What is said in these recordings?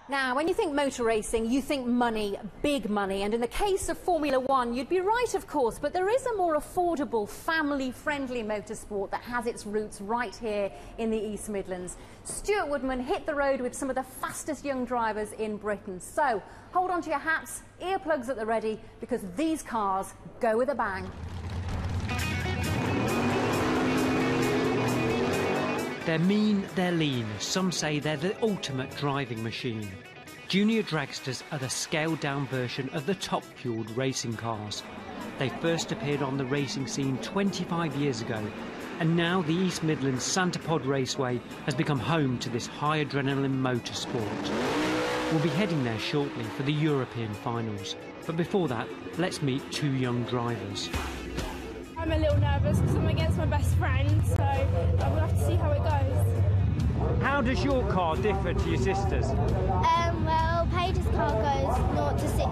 Now, when you think motor racing, you think money, big money, and in the case of Formula One, you'd be right, of course, but there is a more affordable, family-friendly motorsport that has its roots right here in the East Midlands. Stuart Woodman hit the road with some of the fastest young drivers in Britain. So, hold on to your hats, earplugs at the ready, because these cars go with a bang. They're mean, they're lean. Some say they're the ultimate driving machine. Junior dragsters are the scaled-down version of the top-fuelled racing cars. They first appeared on the racing scene 25 years ago, and now the East Midlands Santa Pod Raceway has become home to this high-adrenaline motorsport. We'll be heading there shortly for the European finals. But before that, let's meet two young drivers. I'm a little nervous because I'm against my best friend, so we'll have to see how it goes. How does your car differ to your sister's? Well, Paige's car goes 0 to 60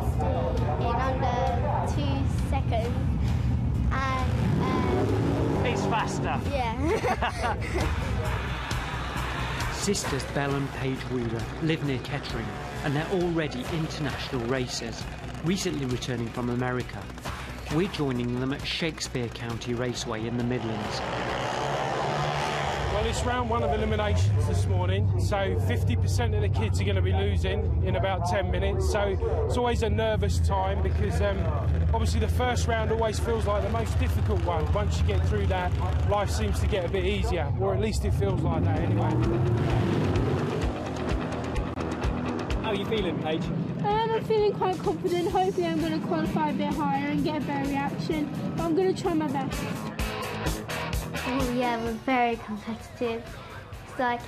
in under 2 seconds, and It's faster. yeah. Sisters Belle and Paige Wheeler live near Kettering, and they're already international racers, recently returning from America. We're joining them at Shakespeare County Raceway in the Midlands. Well, it's round one of eliminations this morning, so 50% of the kids are going to be losing in about 10 minutes, so it's always a nervous time because obviously the first round always feels like the most difficult one. Once you get through that, life seems to get a bit easier, or at least it feels like that anyway. How are you feeling, Paige? I'm feeling quite confident. Hopefully I'm going to qualify a bit higher and get a better reaction, but I'm going to try my best. Oh yeah, we're very competitive. It's like,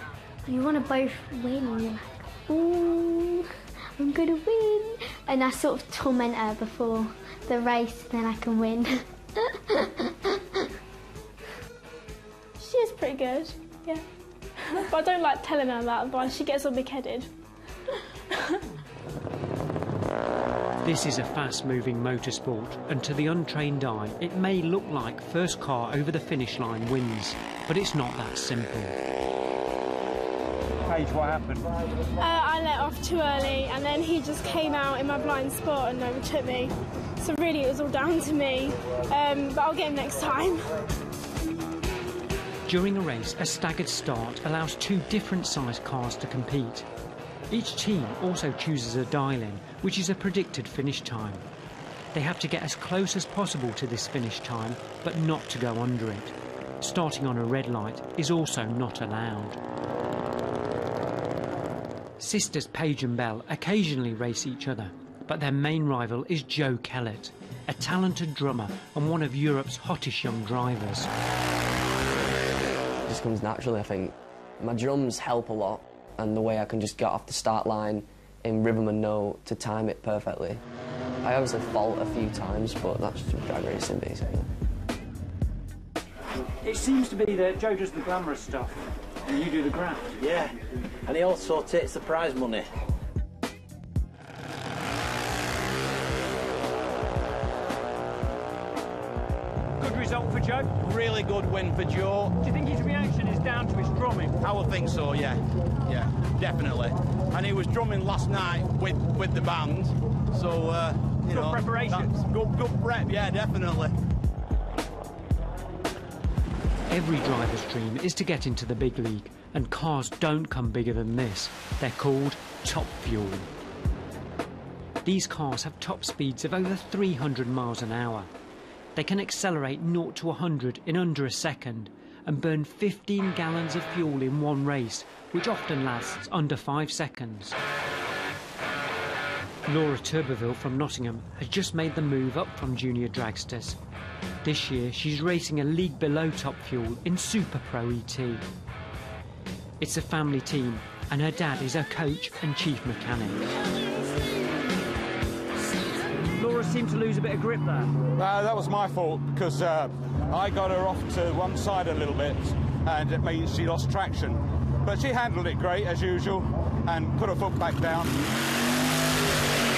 you want to both win, and you're like, ooh, I'm going to win. And I sort of torment her before the race, then I can win. She is pretty good, yeah. But I don't like telling her that, otherwise she gets all big-headed. This is a fast-moving motorsport, and to the untrained eye, it may look like first car over the finish line wins, but it's not that simple. Paige, what happened? I let off too early, and then he just came out in my blind spot and overtook me. So really it was all down to me, but I'll get him next time. During a race, a staggered start allows two different sized cars to compete. Each team also chooses a dial-in, which is a predicted finish time. They have to get as close as possible to this finish time, but not to go under it. Starting on a red light is also not allowed. Sisters Paige and Belle occasionally race each other, but their main rival is Joe Kellett, a talented drummer and one of Europe's hottest young drivers. It just comes naturally, I think. My drums help a lot, and the way I can just get off the start line in rhythm and note to time it perfectly. I obviously fault a few times, but that's just drag racing, basically. It seems to be that Joe does the glamorous stuff, and you do the graft. Yeah, and he also takes the prize money. Good result for Joe. Really good win for Joe. Do you think his reaction is down to his drumming? I would think so, yeah. Yeah, definitely. And he was drumming last night with the band, so, you know... Good preparation. Good prep, yeah, definitely. Every driver's dream is to get into the big league, and cars don't come bigger than this. They're called top fuel. These cars have top speeds of over 300 miles an hour. They can accelerate 0 to 100 in under a second and burn 15 gallons of fuel in one race, which often lasts under 5 seconds. Laura Turbeville from Nottingham has just made the move up from junior dragsters. This year she's racing a league below top fuel in Super Pro ET. It's a family team and her dad is her coach and chief mechanic. Laura seemed to lose a bit of grip there. That was my fault because I got her off to one side a little bit and it means she lost traction. But she handled it great as usual and put her foot back down.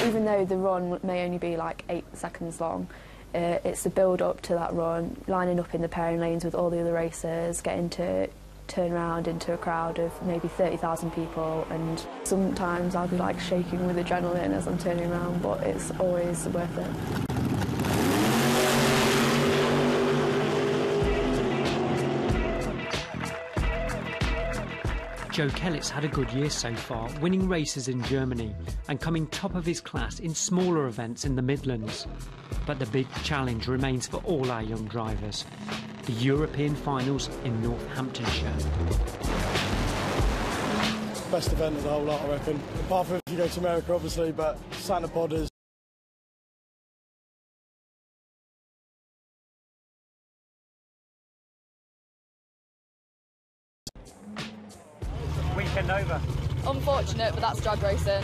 Even though the run may only be like 8 seconds long, it's the build up to that run, lining up in the pairing lanes with all the other racers, getting to turn around into a crowd of maybe 30,000 people, and sometimes I'll be like shaking with adrenaline as I'm turning around, but it's always worth it. Joe Kellett's had a good year so far, winning races in Germany and coming top of his class in smaller events in the Midlands. But the big challenge remains for all our young drivers: the European finals in Northamptonshire. Best event of the whole lot, I reckon. Apart from if you go to America, obviously, but Santa Pod is. Weekend over. Unfortunate, but that's drag racing.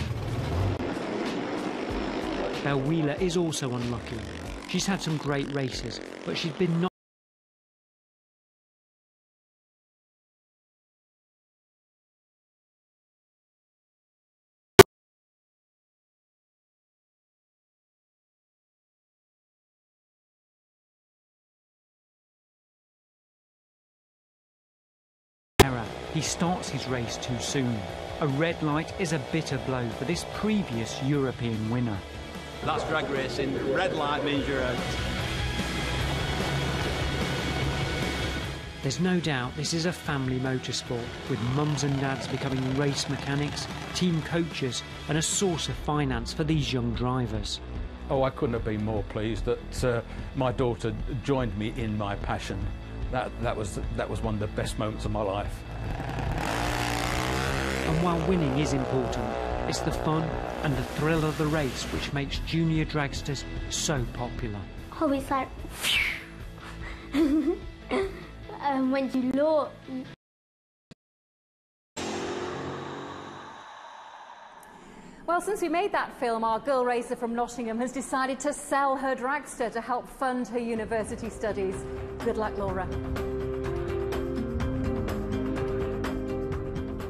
Belle Wheeler is also unlucky. She's had some great races, but she's been knocked. He starts his race too soon. A red light is a bitter blow for this previous European winner. That's drag racing. Red light means you're out. There's no doubt this is a family motorsport, with mums and dads becoming race mechanics, team coaches and a source of finance for these young drivers. Oh, I couldn't have been more pleased that my daughter joined me in my passion. That was one of the best moments of my life. And while winning is important, it's the fun and the thrill of the race which makes junior dragsters so popular. Oh, it's like when you look. Well, since we made that film, our girl racer from Nottingham has decided to sell her dragster to help fund her university studies. Good luck, Laura.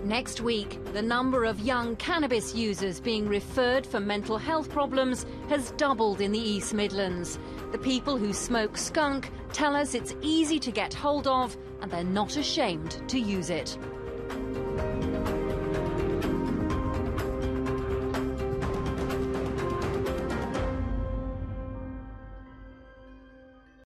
Next week, the number of young cannabis users being referred for mental health problems has doubled in the East Midlands. The people who smoke skunk tell us it's easy to get hold of and they're not ashamed to use it.